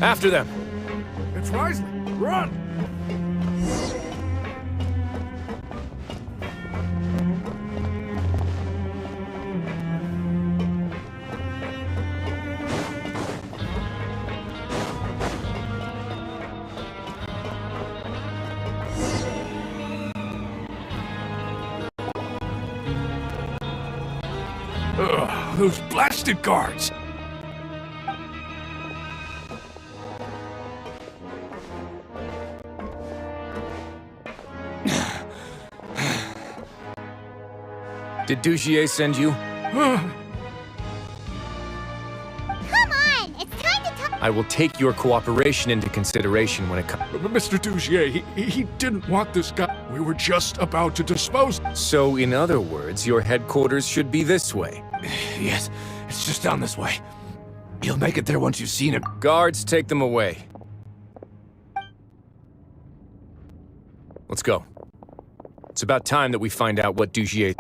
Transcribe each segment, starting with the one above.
After them! It's Wriothesley! Run! Ugh, those blasted guards! Did Dugier send you? Come on! It's time to talk. I will take your cooperation into consideration when it comes. Mr. Dugier, he didn't want this guy. We were just about to dispose. So, in other words, your headquarters should be this way. Yes, it's just down this way. You'll make it there once you've seen him. Guards, take them away. Let's go. It's about time that we find out what Dugier...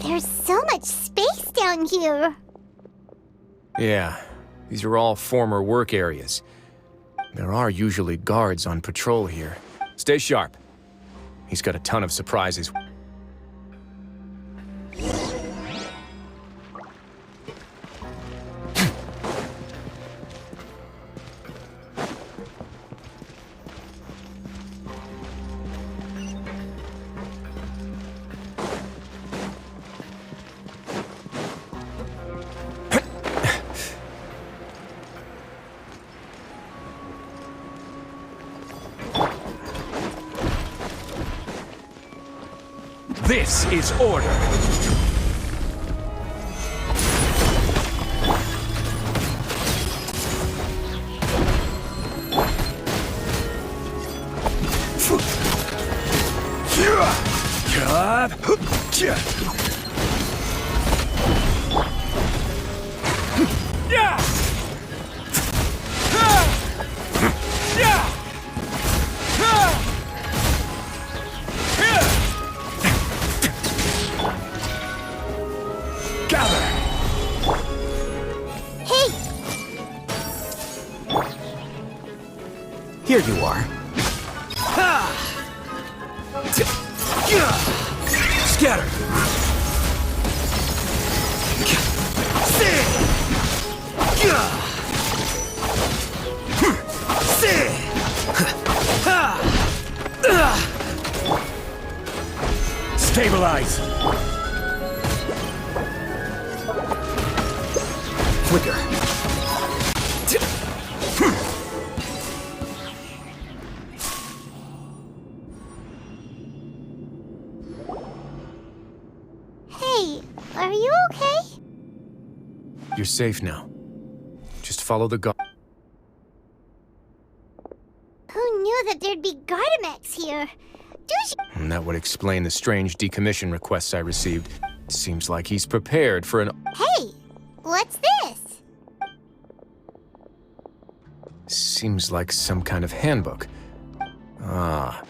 There's so much space down here. Yeah, these are all former work areas. There are usually guards on patrol here. Stay sharp. He's got a ton of surprises. This is order! Here you are. Scatter! Stabilize! Flicker. Hey, are you okay? You're safe now. Just follow the guard. Who knew that there'd be Gardamex here? And that would explain the strange decommission requests I received. Seems like he's prepared for an... Hey, what's this? Seems like some kind of handbook. Ah,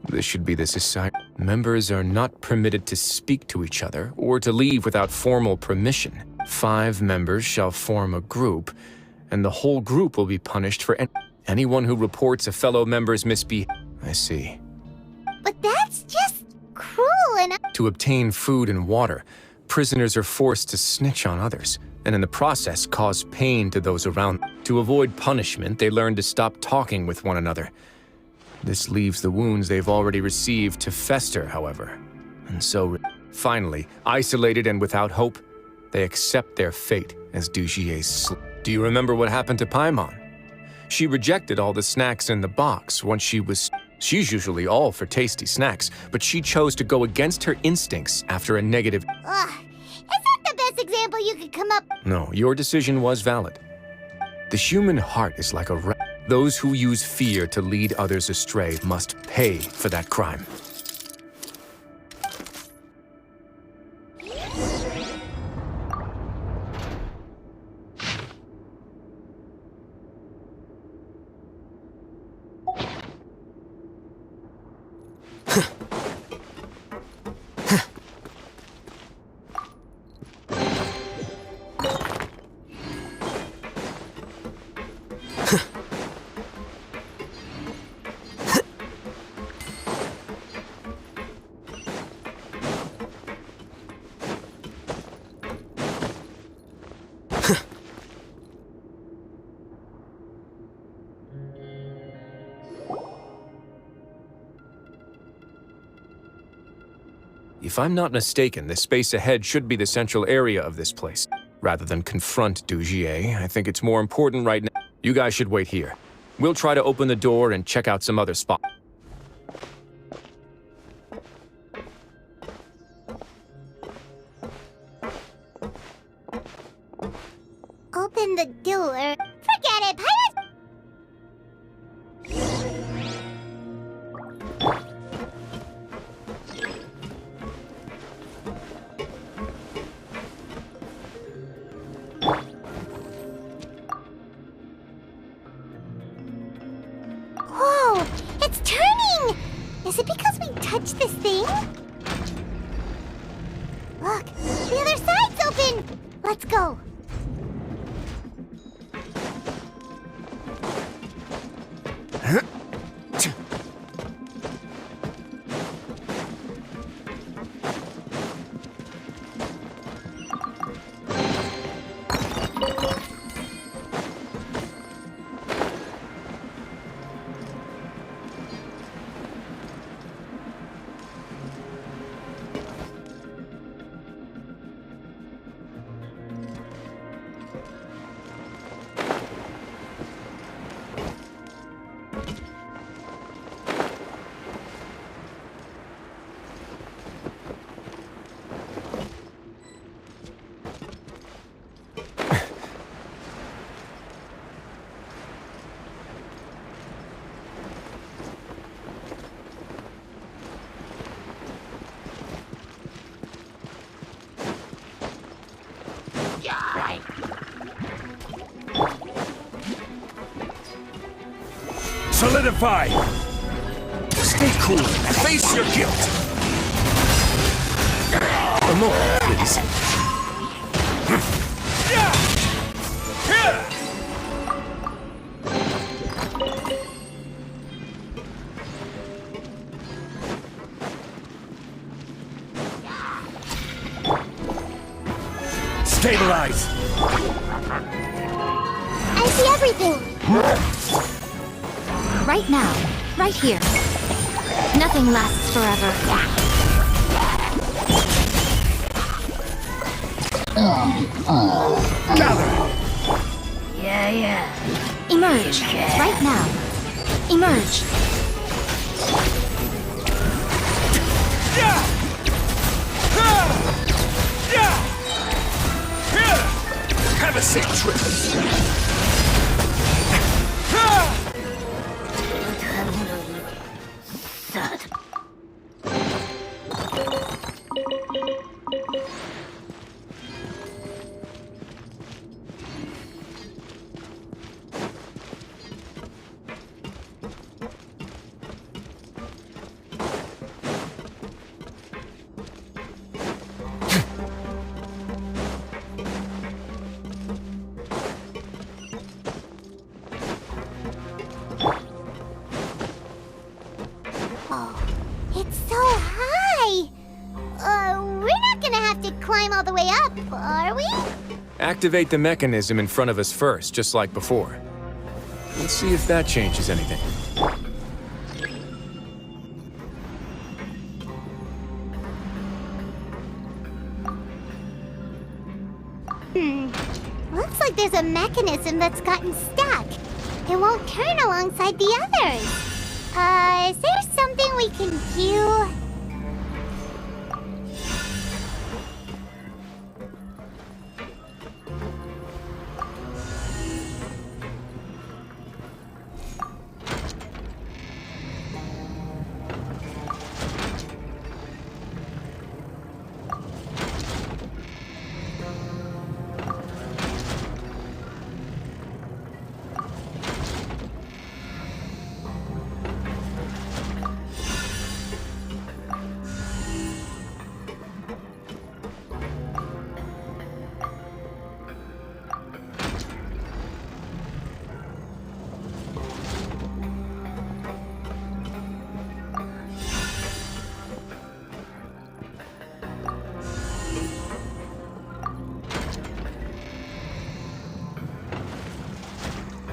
this should be the society. Members are not permitted to speak to each other or to leave without formal permission. 5 members shall form a group, and the whole group will be punished for anyone who reports a fellow member's misbehavior. I see. But that's just cruel and... To obtain food and water, prisoners are forced to snitch on others, and in the process cause pain to those around them. To avoid punishment, they learn to stop talking with one another. This leaves the wounds they've already received to fester, however. And so, finally, isolated and without hope, they accept their fate as Dugier's. Do you remember what happened to Paimon? She rejected all the snacks in the box once she was... She's usually all for tasty snacks, but she chose to go against her instincts after a negative... Ugh, is that the best example you could come up... No, your decision was valid. The human heart is like a... Those who use fear to lead others astray must pay for that crime. If I'm not mistaken, the space ahead should be the central area of this place. Rather than confront Dugier, I think it's more important right now. You guys should wait here. We'll try to open the door and check out some other spots. Open the door. Forget it, Pirates! Whoa, it's turning! Is it because we touched this thing? Look, the other side's open! Let's go. Solidify! Stay cool and face your guilt! A moment, please. Stabilize! I see everything! Right now, right here. Nothing lasts forever. Gather! Emerge. Right now. Emerge. Have a safe trip! Are we? Activate the mechanism in front of us first, just like before. Let's see if that changes anything. Looks like there's a mechanism that's gotten stuck. It won't turn alongside the others. Is there something we can do?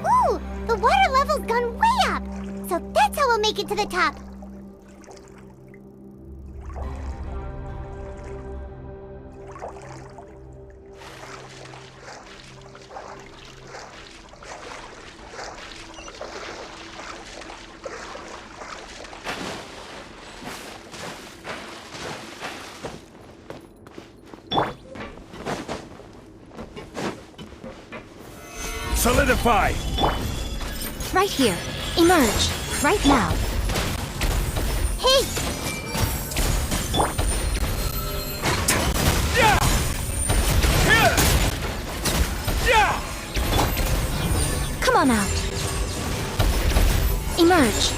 Ooh, the water level's gone way up. So that's how we'll make it to the top. Solidify! Right here. Emerge. Right now. Hey, Yeah! Yeah! Yeah! Come on out. Emerge.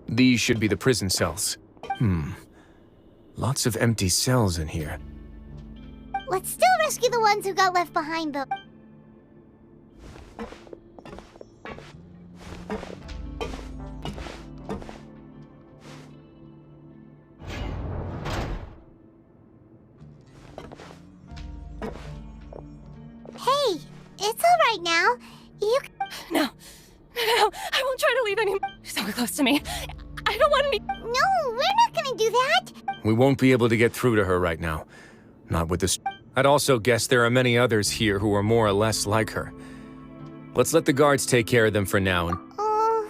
These should be the prison cells. Lots of empty cells in here. let's still rescue the ones who got left behind though. Hey, it's all right now. You No, I won't try to leave any so close to me. I don't want any. No, we're not gonna do that. We won't be able to get through to her right now. Not with this. I'd also guess there are many others here who are more or less like her. Let's let the guards take care of them for now. And Oh.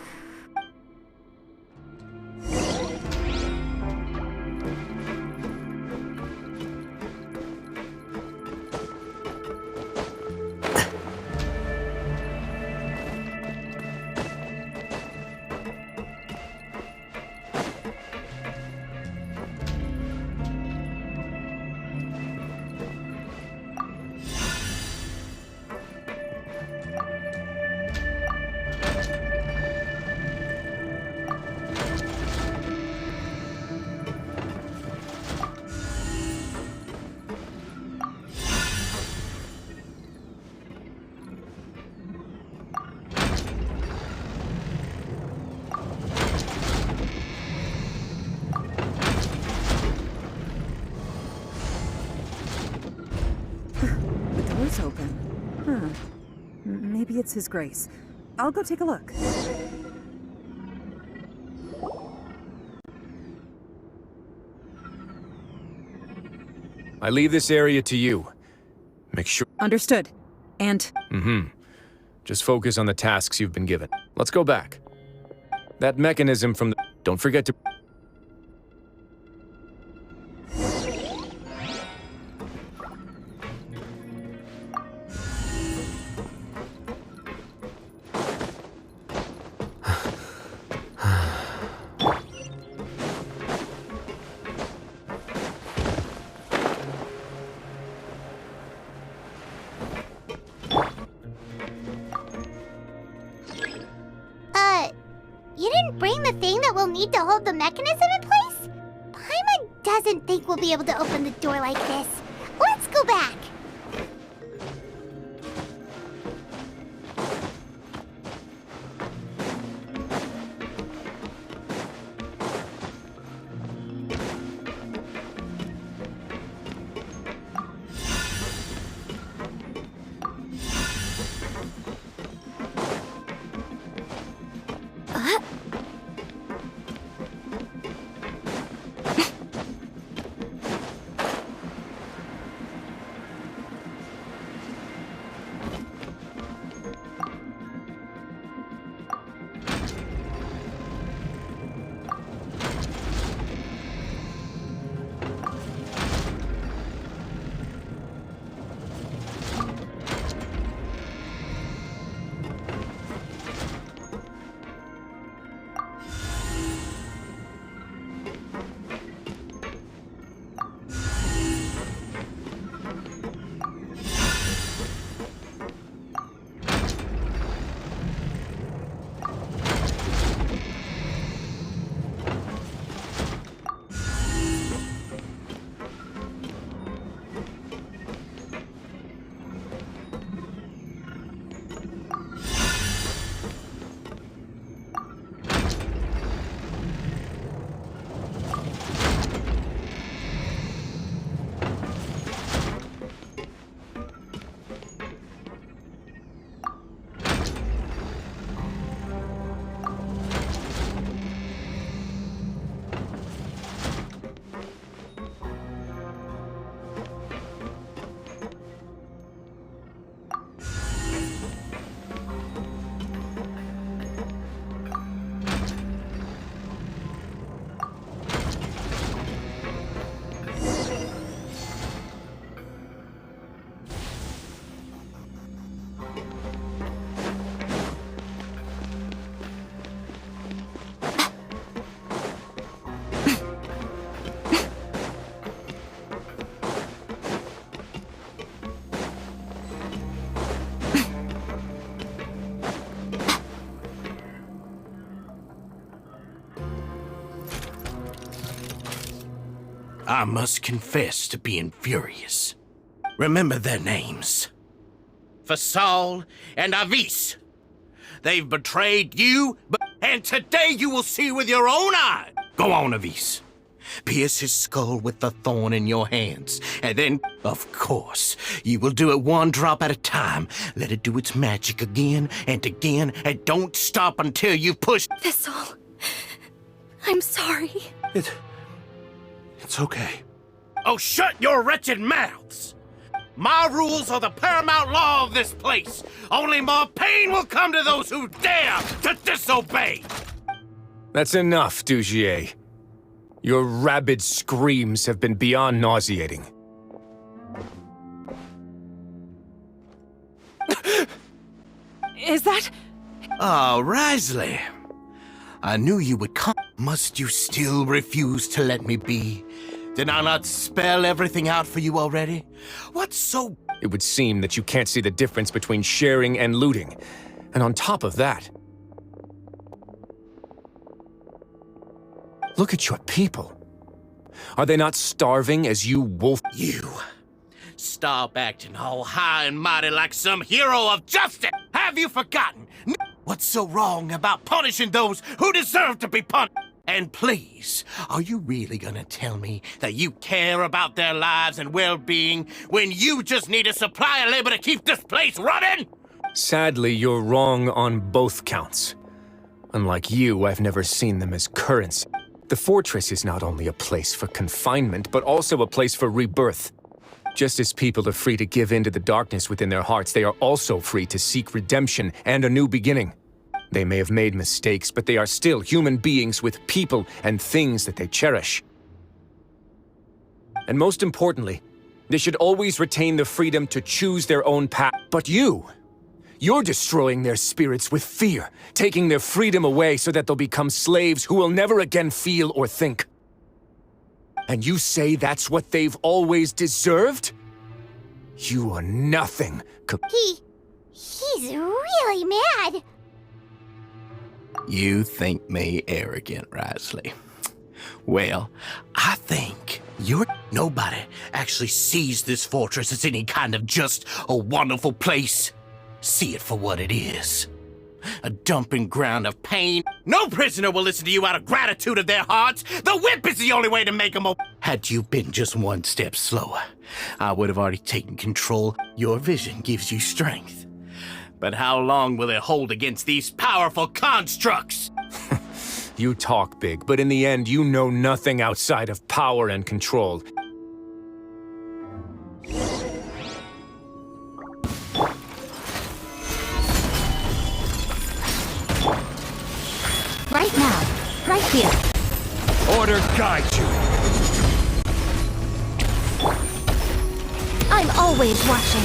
The door's open. Huh. Maybe it's his grace. I'll go take a look. I leave this area to you. Make sure. Understood. And Just focus on the tasks you've been given. Let's go back. That mechanism from the... Don't forget to... thing that we'll need to hold the mechanism in place? Paimon doesn't think we'll be able to open the door like this. Let's go back. I must confess to being furious. Remember their names. Fasal and Avis. They've betrayed you, and today you will see with your own eyes. Go on, Avis. Pierce his skull with the thorn in your hands, and then, of course, you will do it one drop at a time. Let it do its magic again, and don't stop until you've pushed. Thistle. I'm sorry. It's okay. Oh, shut your wretched mouths! My rules are the paramount law of this place. Only more pain will come to those who dare to disobey. That's enough, Dugier. Your rabid screams have been beyond nauseating. Is that... Oh, Wriothesley. I knew you would come. Must you still refuse to let me be? Did I not spell everything out for you already? What's so... It would seem that you can't see the difference between sharing and looting. And on top of that... Look at your people. Are they not starving as you wolf... You. Stop acting all high and mighty like some hero of justice! Have you forgotten? What's so wrong about punishing those who deserve to be punished? And please, are you really gonna tell me that you care about their lives and well-being when you just need a supply of labor to keep this place running? Sadly, you're wrong on both counts. Unlike you, I've never seen them as currency. The fortress is not only a place for confinement, but also a place for rebirth. Just as people are free to give in to the darkness within their hearts, they are also free to seek redemption and a new beginning. They may have made mistakes, but they are still human beings with people and things that they cherish. And most importantly, they should always retain the freedom to choose their own path. But you're destroying their spirits with fear, taking their freedom away so that they'll become slaves who will never again feel or think. And you say that's what they've always deserved? You are nothing. He's really mad. You think me arrogant, Wriothesley. Well, I think nobody actually sees this fortress as any kind of just a wonderful place. See it for what it is. A dumping ground of pain. No prisoner will listen to you out of gratitude of their hearts. The whip is the only way to make them obey. Had you been just one step slower, I would have already taken control. Your vision gives you strength. But how long will it hold against these powerful constructs? You talk big, but in the end, you know nothing outside of power and control. Right now. Right here. Order guides you. I'm always watching.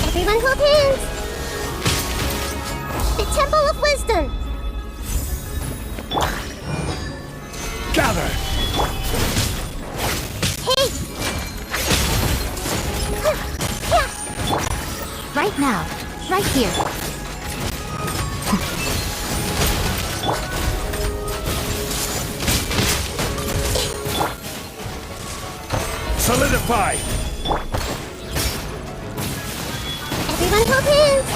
Everyone hold hands! The Temple of Wisdom! Gather! Hey! Right now. Right here. Solidify! Everyone hold hands!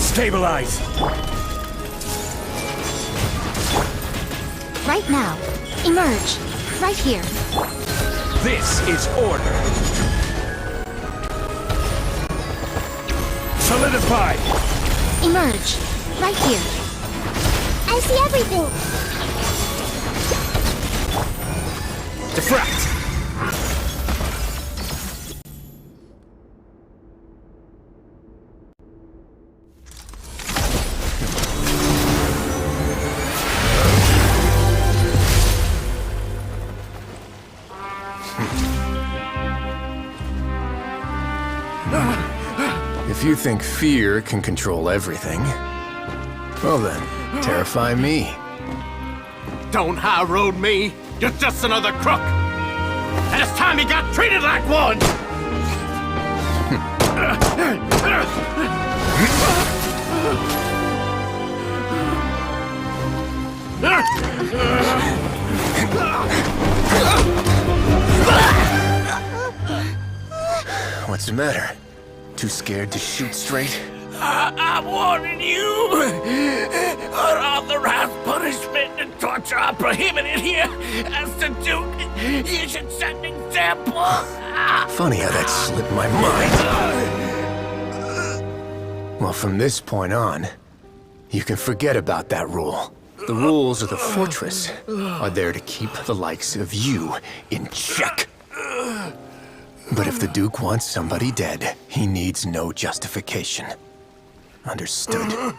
Stabilize! Right now. Emerge. Right here. This is order! Solidify! Emerge. Right here. I see everything! Defract! If you think fear can control everything, well then, terrify me. Don't high road me. You're just another crook. And it's time you got treated like one. What's the matter? Too scared to shoot straight? I'm warning you. Unauthorized punishment and torture are prohibited here. As the Duke, you should set an example. Funny how that slipped my mind. Well, from this point on, you can forget about that rule. The rules of the fortress are there to keep the likes of you in check. But if the Duke wants somebody dead, he needs no justification. Understood?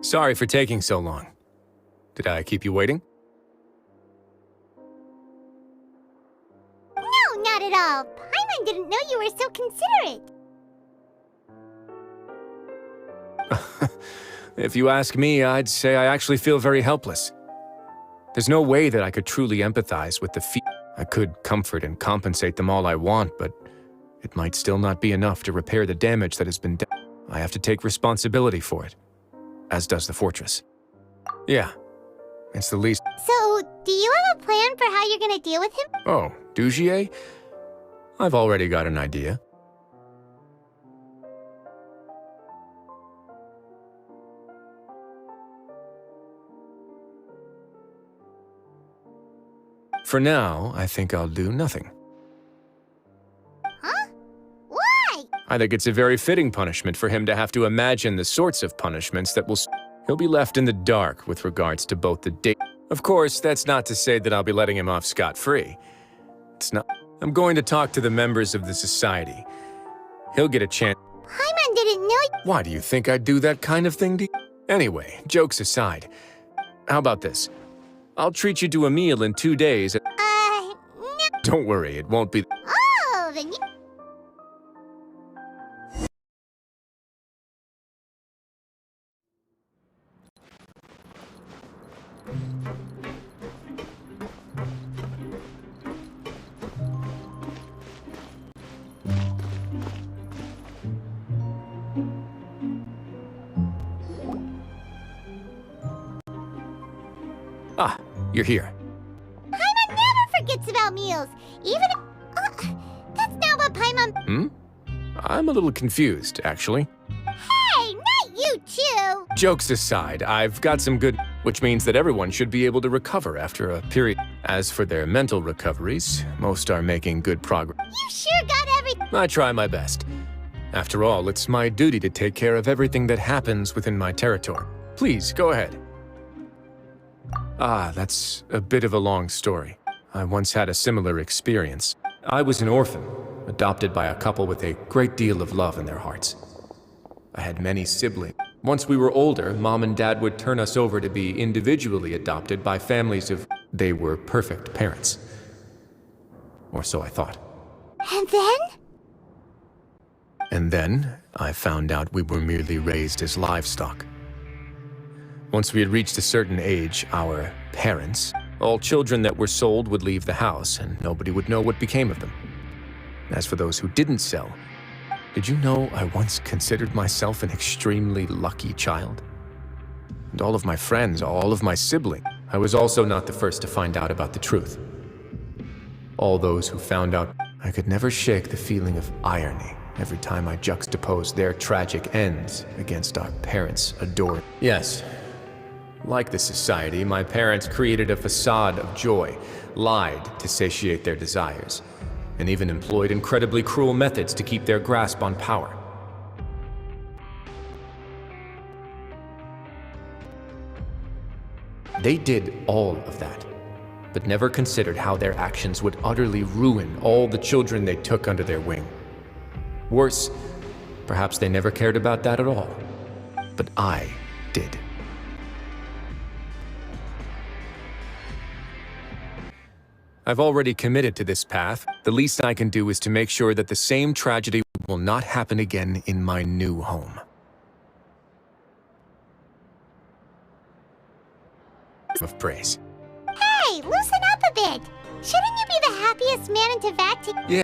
Sorry for taking so long. Did I keep you waiting? No, not at all! Paimon didn't know you were so considerate! If you ask me, I'd say I actually feel very helpless. There's no way that I could truly empathize with the I could comfort and compensate them all I want, but it might still not be enough to repair the damage that has been done. I have to take responsibility for it, as does the fortress. Yeah, it's the least. So, do you have a plan for how you're gonna deal with him? Oh, Dugier? I've already got an idea. For now, I think I'll do nothing. Huh? Why? I think it's a very fitting punishment for him to have to imagine the sorts of punishments that will... He'll be left in the dark with regards to both the date. Of course, that's not to say that I'll be letting him off scot-free. It's not... I'm going to talk to the members of the society. He'll get a chance... Paimon didn't know... Why do you think I'd do that kind of thing to you? Anyway, jokes aside. How about this? I'll treat you to a meal in 2 days. No. Don't worry, it won't be... Oh, then you... Ah, you're here. Paimon never forgets about meals. Even if... that's not what Paimon... I'm a little confused, actually. Hey, not you too! Jokes aside, I've got some good... Which means that everyone should be able to recover after a period. As for their mental recoveries, most are making good progress. You sure got everything... I try my best. After all, it's my duty to take care of everything that happens within my territory. Please, go ahead. Ah, that's a bit of a long story. I once had a similar experience. I was an orphan, adopted by a couple with a great deal of love in their hearts. I had many siblings. Once we were older, Mom and Dad would turn us over to be individually adopted by families of... They were perfect parents. Or so I thought. And then? And then, I found out we were merely raised as livestock. Once we had reached a certain age, our parents, all children that were sold would leave the house, and nobody would know what became of them. As for those who didn't sell, did you know I once considered myself an extremely lucky child? And all of my friends, all of my siblings, I was also not the first to find out about the truth. All those who found out, I could never shake the feeling of irony every time I juxtaposed their tragic ends against our parents' adored. Yes. Like the society, my parents created a facade of joy, lied to satiate their desires, and even employed incredibly cruel methods to keep their grasp on power. They did all of that, but never considered how their actions would utterly ruin all the children they took under their wing. Worse, perhaps they never cared about that at all, but I did. I've already committed to this path. The least I can do is to make sure that the same tragedy will not happen again in my new home. Of praise. Hey, loosen up a bit! Shouldn't you be the happiest man in Teyvat? Yeah,